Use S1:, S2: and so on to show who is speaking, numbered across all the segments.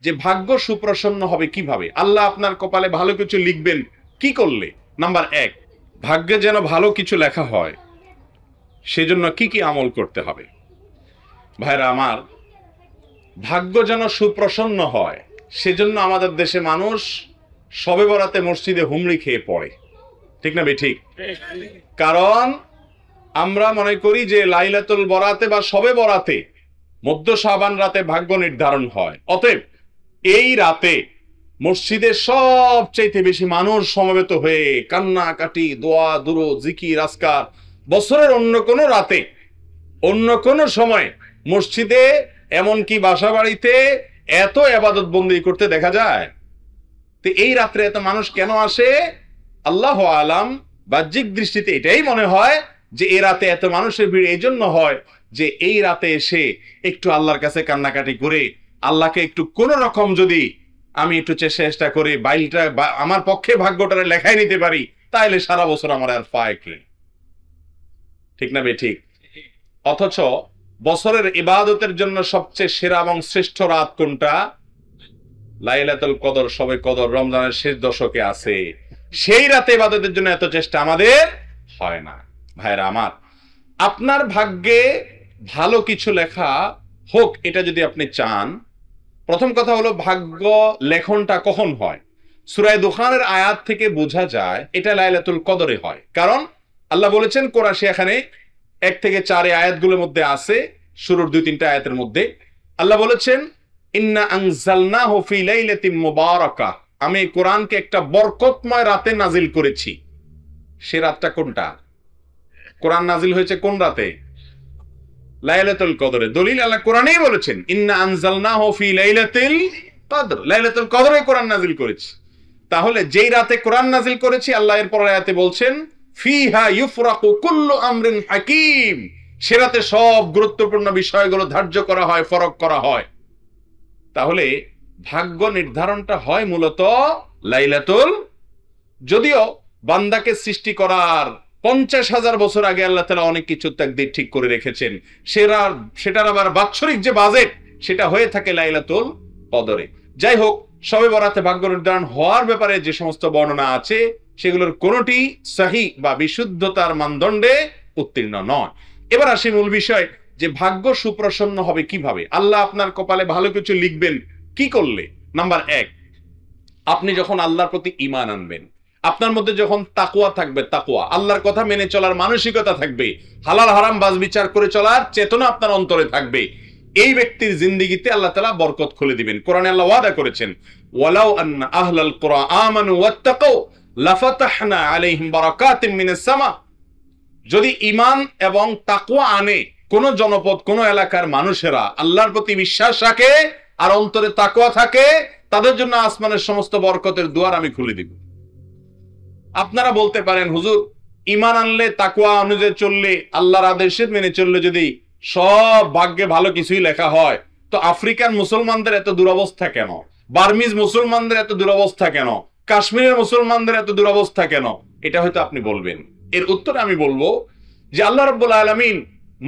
S1: যে ভাগ্য সুপ্রসন্ন হবে কিভাবে, আল্লাহ আপনার কপালে ভালো কিছু লিখবেন কি করলে। নাম্বার 1, ভাগ্যে যেন ভালো কিছু লেখা হয় সেজন্য কি কি আমল করতে হবে। ভাইরা আমার, ভাগ্য যেন সুপ্রসন্ন হয় সেজন্য আমাদের দেশে মানুষ শবে বরাতে মসজিদে হুমড়ি খেয়ে পড়ে, ঠিক না ঠিক? কারণ আমরা মনে করি যে লাইলাতুল বরাতে বা শবে বরাতে মধ্য শাবান রাতে ভাগ্য নির্ধারণ হয়, অতএব এই রাতে মসজিদে সবচাইতে বেশি মানুষ সমবেত হয়ে কান্নাকাটি, দোয়া দুরূদ, জিকির আজকার বছরের অন্য কোনো রাতে অন্য কোনো সময় মসজিদে এমনকি বাসা বাড়িতে এত ইবাদত বন্দেগী করতে দেখা যায়। তো এই রাত্রে এত মানুষ কেন আসে? আল্লাহু আলাম, বাহ্যিক দৃষ্টিতে এটাই মনে হয় যে এই রাতে এত মানুষের ভিড় এই জন্য হয় যে এই রাতে এসে একটু আল্লাহর কাছে কান্নাকাটি করে আল্লাহকে একটু কোন রকম যদি আমি একটু চেষ্টা করে বাইলটা আমার পক্ষে ভাগ্যটারে লেখাই নিতে পারি, তাইলে সারা বছর আমার আর পায় কি, ঠিক না ঠিক? অথচ বছরের ইবাদতের জন্য সবচেয়ে সেরা এবং শ্রেষ্ঠ রাত কোনটা? লাইলাতুল কদর, শবে কদর রমজানের শেষ দশকে আছে। সেই রাতে ইবাদতের জন্য এত চেষ্টা আমাদের হয় না। ভাইরা আমার, আপনার ভাগ্যে ভালো কিছু লেখা হোক এটা যদি আপনি চান, প্রথম কথা হলো ভাগ্য লেখনটা কখন হয়? সূরা দুখানের আয়াত থেকে বোঝা যায় এটা লাইলাতুল কদরে হয়। কারণ আল্লাহ বলেছেন, কোরআশে এখানে 1 থেকে 4 আয়াতগুলোর মধ্যে আছে, শুরুর 2-3টা আয়াতের মধ্যে আল্লাহ বলেছেন, ইন্না আনজালনাহু ফি লাইলাতিন মুবারাকাহ, আমি কোরআনকে একটা বরকতময় রাতে নাজিল করেছি। সে রাতটা কোনটা? কোরআন নাজিল হয়েছে কোন রাতে? লাইলাতুল কদরে। দলিল আল্লাহ কোরআনেই বলেছেন, ইন্না আনজালনাহু ফি লাইলাতিল কদর, লাইলাতুল কদরে কোরআন নাজিল করেছি। তাহলে যেই রাতে কোরআন নাজিল করেছি, আল্লাহ এর পরের আয়াতে বলছেন, ফিহা ইউফরাকু কুল্লু আমরিন হাকিম, সে রাতে সব গুরুত্বপূর্ণ বিষয়গুলো ধার্য করা হয়, ফরক করা হয়। তাহলে ভাগ্য নির্ধারণটা হয় মূলত লাইলাতুল, যদিও বান্দাকে সৃষ্টি করার 50,000 বছর আগে আল্লাহ তাআলা অনেক কিছু তাকদীর ঠিক করে রেখেছেন, সেটার আবার বাৎসরিক যে বাজেট সেটা হয়ে থাকে লাইলাতুল কদরে। যাই হোক, শবে বরাতে ভাগ্য নির্ধারণ হওয়ার ব্যাপারে যে সমস্ত বর্ণনা আছে সেগুলোর কোনোটি সহিহ বা বিশুদ্ধতার মানদণ্ডে উত্তীর্ণ নয়। এবার আসি মূল বিষয়, যে ভাগ্য সুপ্রসন্ন হবে কিভাবে, আল্লাহ আপনার কপালে ভালো কিছু লিখবেন কি করলে। নাম্বার 1, আপনি যখন আল্লাহর প্রতি ঈমান আনবেন, আপনার মধ্যে যখন তাকওয়া থাকবে, তাকওয়া আল্লাহর কথা মেনে চলার মানসিকতা থাকবে, হালাল হারাম বাজ বিচার করে চলার চেতনা আপনার অন্তরে থাকবে, এই ব্যক্তির জিন্দেগিতে আল্লাহ তাআলা বরকত খুলে দিবেন। কোরআনে আল্লাহ ওয়াদা করেছেন, ওয়ালাউ আন্না আহলাল কুরআ আমানু ওয়াত্তাকাউ লাফাতাহনা আলাইহিম বারাকাতিম মিনাস সামা, যদি ঈমান এবং তাকওয়া আনে কোন জনপদ, কোন এলাকার মানুষেরা আল্লাহর প্রতি বিশ্বাস রাখে আর অন্তরে তাকওয়া থাকে, তাদের জন্য আসমানের সমস্ত বরকতের দুয়ার আমি খুলে দিব। আপনারা বলতে পারেন, হুজুর ঈমান আনলে, তাকওয়া অনুযায়ী চললে, আল্লাহর আদেশ মেনে চললে যদি সব ভাগ্যে ভালো কিছুই লেখা হয়, তো আফ্রিকার মুসলমানদের এত দুরবস্থা কেন? বার্মিজ মুসলমানদের এত দুরবস্থা কেন? কাশ্মীরের মুসলমানদের এত দুরবস্থা কেন? এটা হয়তো আপনি বলবেন। এর উত্তরে আমি বলবো যে আল্লাহ রাব্বুল আলামিন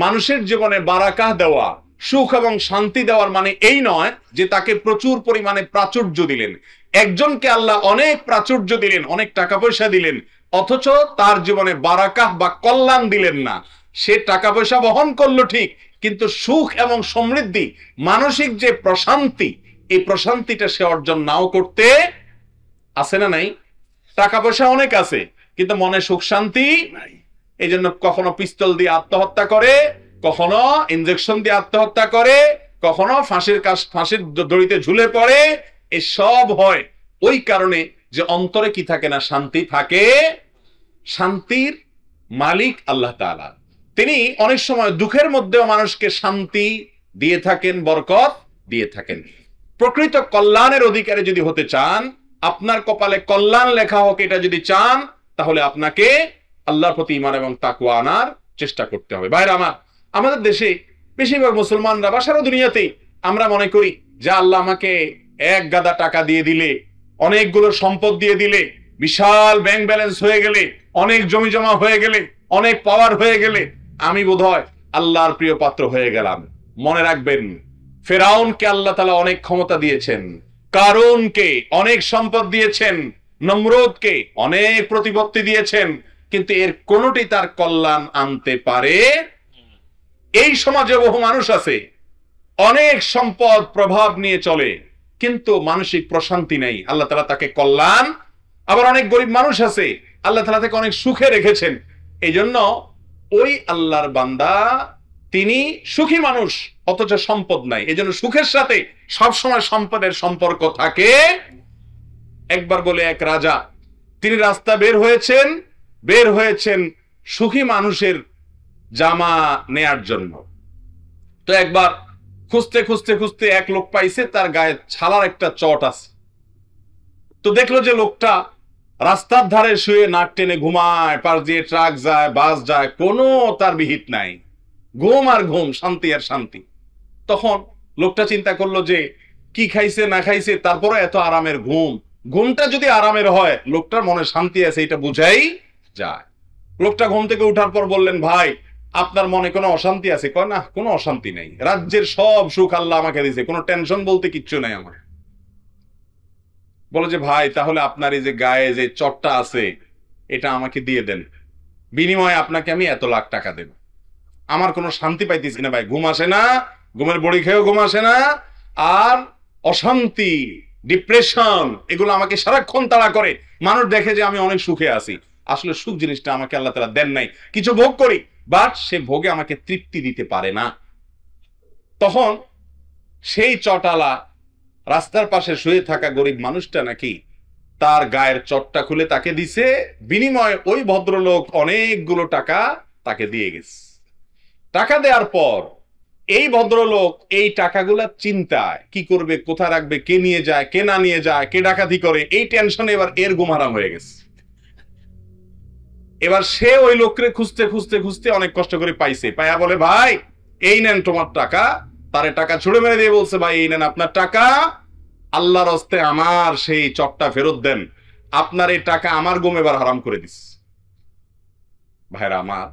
S1: মানুষের জীবনে বারাকাহ দেওয়া, সুখ এবং শান্তি দেওয়ার মানে এই নয় যে তাকে প্রচুর পরিমাণে প্রাচুর্য দিলেন। একজনকে আল্লাহ অনেক প্রাচুর্য দিলেন, অনেক টাকা পয়সা দিলেন, অথচ তার জীবনে বারাকাহ বা কল্যাণ দিলেন না। সে টাকা পয়সা বহন করলো ঠিক, কিন্তু সুখ এবং সমৃদ্ধি, মানসিক যে প্রশান্তি, এই প্রশান্তিটা সে অর্জন নাও করতে আছে না নাই? টাকা পয়সা অনেক আছে কিন্তু মনে সুখ শান্তি নাই। এই জন্য কখনো পিস্তল দিয়ে আত্মহত্যা করে, কখনো ইনজেকশন দিয়ে আত্মহত্যা করে, কখনো ফাঁসির দড়িতে ঝুলে পড়ে। এই সব হয় ওই কারণে যে অন্তরে কি থাকে না, শান্তি থাকে। শান্তির মালিক আল্লাহ তাআলা, তিনি অনেক সময় দুঃখের মধ্যেও মানুষকে শান্তি দিয়ে থাকেন, বরকত দিয়ে থাকেন। প্রকৃত কল্যাণের অধিকারী যদি হতে চান, আপনার কপালে কল্যাণ লেখা হোক এটা যদি চান, তাহলে আপনাকে আল্লাহর প্রতি ঈমান এবং তাকওয়া আনার চেষ্টা করতে হবে। ভাইরা আমার, আমাদের দেশে বেশিরভাগ মুসলমানরা বা সারা দুনিয়াতেই আমরা মনে করি যে আল্লাহ আমাকে এক গাদা টাকা দিয়ে দিলে, অনেকগুলো সম্পদ দিয়ে দিলে, বিশাল ব্যাংক ব্যালেন্স হয়ে গেলে, অনেক জমি জমা হয়ে গেলে, অনেক পাওয়ার হয়ে গেলে আমি বোধহয় আল্লাহর প্রিয় পাত্র হয়ে গেলাম। মনে রাখবেন, ফেরাউনকে আল্লাহ তাআলা অনেক ক্ষমতা দিয়েছেন, কারুনকে অনেক সম্পদ দিয়েছেন, নমরুদকে অনেক প্রতিপত্তি দিয়েছেন, কিন্তু এর কোনটি তার কল্যাণ আনতে পারে? এই সমাজে বহু মানুষ আছে অনেক সম্পদ প্রভাব নিয়ে চলে, কিন্তু মানসিক প্রশান্তি নেই, আল্লাহ তাআলা তাকে কল্যাণ। আবার অনেক গরিব মানুষ আছে আল্লাহ তাআলা তাকে অনেক সুখে রেখেছেন, এই জন্য ওই আল্লাহর বান্দা তিনি সুখী মানুষ অথচ সম্পদ নাই, এই জন্য সুখের সাথে সবসময় সম্পদের সম্পর্ক থাকে। একবার বলে এক রাজা, তিনি রাস্তা বের হয়েছেন সুখী মানুষের জামা নেয়ার জন্য। তো একবার খুঁজতে খুঁজতে খুঁজতে এক লোক পাইছে, তার গায়ে ছালার একটা চট আছে। তো দেখলো যে লোকটা রাস্তার ধারে শুয়ে নাক টেনে ঘুমায়, পাশ দিয়ে ট্রাক যায়, বাস যায়, কোনো তার বিহিত নাই, ঘুম আর ঘুম, শান্তি আর শান্তি। তখন লোকটা চিন্তা করলো যে কি খাইছে না খাইছে, তারপরে এত আরামের ঘুম, ঘুমটা যদি আরামের হয় লোকটার মনে শান্তি আছে, এটা বুঝাই যায়। লোকটা ঘুম থেকে উঠার পর বললেন, ভাই আপনার মনে কোনো অশান্তি আছে? কয় না, কোনো অশান্তি নাই, রাজ্যের সব সুখ আল্লাহ আমাকে দিয়েছে, কোনো টেনশন বলতে কিচ্ছু নাই আমার। বলে যে ভাই তাহলে আপনার এই যে গায়ে যে চটটা আছে এটা আমাকে দিয়ে দেন, বিনিময়ে আপনাকে আমি এত লাখ টাকা দেব। আমার কোনো শান্তি পাইতেছি না ভাই, ঘুম আসে না, ঘুমের বড়ি খেয়েও ঘুম আসে না, আর অশান্তি, ডিপ্রেশন এগুলো আমাকে সারাক্ষণ তাড়া করে। মানুষ দেখে যে আমি অনেক সুখে আছি, আসলে সুখ জিনিসটা আমাকে আল্লাহ তাআলা দেন নাই, কিছু ভোগ করি, বাট সে ভোগে আমাকে তৃপ্তি দিতে পারে না। তখন সেই চটালা রাস্তার পাশে শুয়ে থাকা গরিব মানুষটা নাকি তার গায়ের চটটা খুলে তাকে দিছে, বিনিময়ে ওই ভদ্রলোক অনেকগুলো টাকা তাকে দিয়ে গেছে। টাকা দেওয়ার পর এই ভদ্রলোক এই টাকাগুলা চিন্তায়, কি করবে, কোথায় রাখবে, কে নিয়ে যায়, কে না নিয়ে যায়, কে ডাকাতি করে, এই টেনশনে এবার এর ঘুম হারাম হয়ে গেছে। এবার সে ওই লোককে খুঁজতে খুঁজতে খুঁজতে অনেক কষ্ট করে পাইছে, পাইয়া বলে ভাই এই নেন তোমার টাকা। তারে টাকা ছুড়ে মেরে দিয়ে বলছে, ভাই এই নেন আপনার টাকা, আল্লাহর হস্তে আমার সেই চটটা ফেরত দেন, আপনার এই টাকা আমার ঘুম এবার হারাম করে দিস। ভাইরা আমার,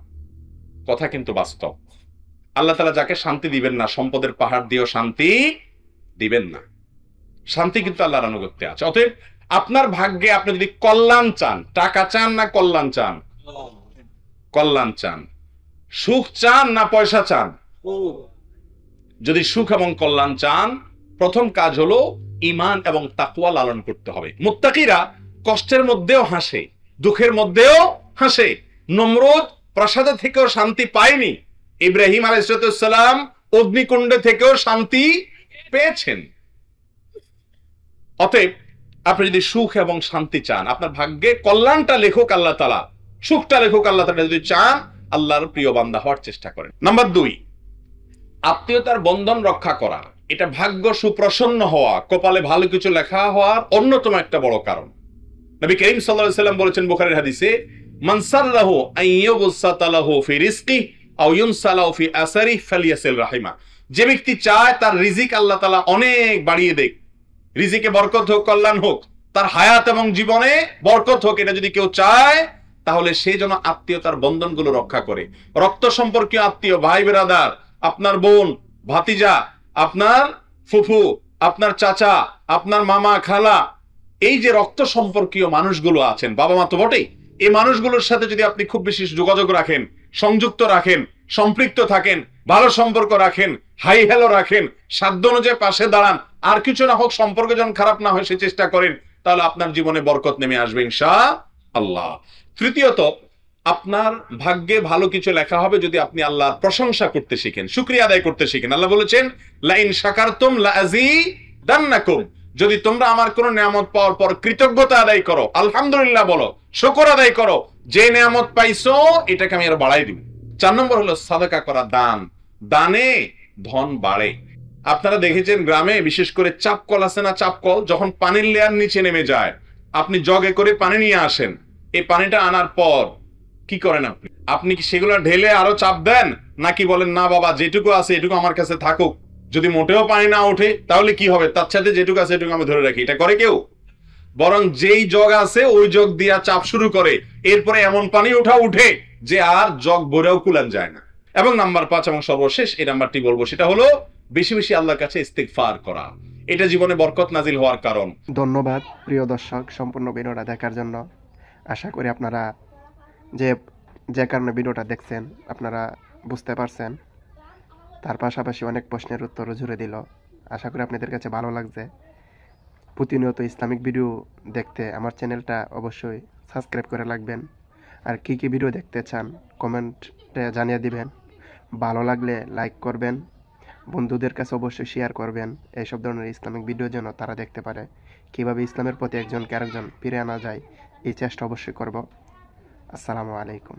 S1: কথা কিন্তু বাস্তব। আল্লাহ তাআলা যাকে শান্তি দিবেন না, সম্পদের পাহাড় দিয়েও শান্তি দিবেন না। শান্তি কিন্তু আল্লাহর আনুগত্যে আছে। অতএব আপনার ভাগ্যে আপনি যদি কল্যাণ চান, টাকা চান না কল্যাণ চান? কল্যাণ চান। সুখ চান না পয়সা চান? যদি সুখ এবং কল্যাণ চান, প্রথম কাজ হলো ঈমান এবং তাকওয়া লালন করতে হবে। মুত্তাকিরা কষ্টের মধ্যেও হাসে, দুঃখের মধ্যেও হাসে। নমরুদ প্রাসাদে থেকেও শান্তি পায়নি, ইব্রাহিম আলাইহিস সালাম অগ্নিকুণ্ডে থেকেও শান্তি পেয়েছেন। অতএব আপনি যদি সুখ এবং শান্তি চান, আপনার ভাগ্যে কল্যাণটা লেখক আল্লাহ তাআলা, সুখটা লেখক আল্লাহ তাআলা, যদি চান আল্লাহর প্রিয় বান্দা হওয়ার চেষ্টা করেন। নাম্বার 2, আত্মীয়তার বন্ধন রক্ষা করা, এটা ভাগ্য সুপ্রসন্ন হওয়া, কপালে ভালো কিছু লেখা হওয়ার অন্যতম একটা বড় কারণ। নবী করিম সাল্লাল্লাহু আলাইহি সাল্লাম বলেছেন বুখারীর হাদিসে, মান সাররাহু আন ইউবসাতা লাহু ফি রিজকি আও ইউনসালাহু ফি আসারি ফালিয়াসিল রাহিমা। যে ব্যক্তি চায় তার রিজিক আল্লাহ তাআলা অনেক বাড়িয়ে দেখ, রিজিকে বরকত হোক, কল্যাণ হোক, তার হায়াত এবং জীবনে বরকত হোক, এটা যদি কেউ চায় তাহলে সে যেন আত্মীয়তার বন্ধনগুলো রক্ষা করে। রক্ত সম্পর্কীয় আত্মীয়, ভাই বেরাদার, আপনার বোন, ভাতিজা, আপনার ফুফু, আপনার চাচা, আপনার মামা, খালা, এই যে রক্ত সম্পর্কীয় মানুষগুলো আছেন, বাবা মা তো বটেই, এই মানুষগুলোর সাথে যদি আপনি খুব বেশি যোগাযোগ রাখেন, সংযুক্ত রাখেন, সম্পৃক্ত থাকেন, ভালো সম্পর্ক রাখেন, হাই হ্যালো রাখেন, সাধ্য অনুযায়ী পাশে দাঁড়ান, আর কিছু না হোক সম্পর্ক যেন খারাপ না হয় সে চেষ্টা করেন, তাহলে আপনার জীবনে বরকত নেমে আসবে ইনশাআল্লাহ। তৃতীয়ত, আপনার ভাগ্যে ভালো কিছু লেখা হবে যদি আপনি আল্লাহর প্রশংসা করতে শিখেন, শুকরিয়া আদায় করতে শিখেন। আল্লাহ বলেছেন, লা ইন শাকারতুম লা আযীদান্নাকুম, যদি তোমরা আমার কোন নিয়ামত পাওয়ার পর কৃতজ্ঞতা আদায় করো, আলহামদুলিল্লাহ বলো, শুকর আদায় করো, যে নিয়ামত পাইছো এটাকে আমি আরো বাড়াই দিব। 4 নম্বর হলো সাদাকা করা, দান। দানে ধন বাড়ে। আপনারা দেখেছেন গ্রামে বিশেষ করে চাপকল আছে না, চাপকল যখন পানির লেয়ার নিচে নেমে যায়, আপনি জগে করে পানি নিয়ে আসেন, এই পানিটা আনার পর কি করেন আপনি? আপনি কি সেগুলো ঢেলে আরো চাপ দেন, নাকি বলেন না বাবা যেটুকু আছে এটুকু আমার কাছে থাকুক, যদি মোটেও পানি না ওঠে তাহলে কি হবে, তার সাথে যেটুকু আছে এটুকু আমি ধরে রাখি? এটা করে কেউ? বরং যেই জগ আছে ওই জগ দিয়া চাপ শুরু করে, এরপরে এমন পানি উঠে যে আর জগ ভরেও কুলান যায় না। এবং নাম্বার 5 এবং সর্বশেষ এই নাম্বারটি বলবো, সেটা হলো বেশি বেশি আল্লাহর কাছে ইস্তিগফার করা, এটা জীবনে বরকত নাজিল হওয়ার কারণ।
S2: ধন্যবাদ প্রিয় দর্শক সম্পূর্ণ ভিডিওটা দেখার জন্য। আশা করি আপনারা যে যে কারণে ভিডিওটা দেখছেন আপনারা বুঝতে পারছেন। তার পাশাপাশি অনেক প্রশ্নের উত্তরও জুড়ে দিল। আশা করি আপনাদের কাছে ভালো লাগছে। প্রতিনিয়ত ইসলামিক ভিডিও দেখতে আমার চ্যানেলটা অবশ্যই সাবস্ক্রাইব করে রাখবেন। আর কী কী ভিডিও দেখতে চান কমেন্টে জানিয়ে দিবেন। ভালো লাগলে লাইক করবেন, বন্ধুদের কাছে অবশ্যই শেয়ার করবেন। এইসব ধরনের ইসলামিক ভিডিও যেন তারা দেখতে পারে। কীভাবে ইসলামের প্রতি একজনকে আরেকজন ফিরে আনা যায় এই চেষ্টা অবশ্যই করব। আসসালামু আলাইকুম।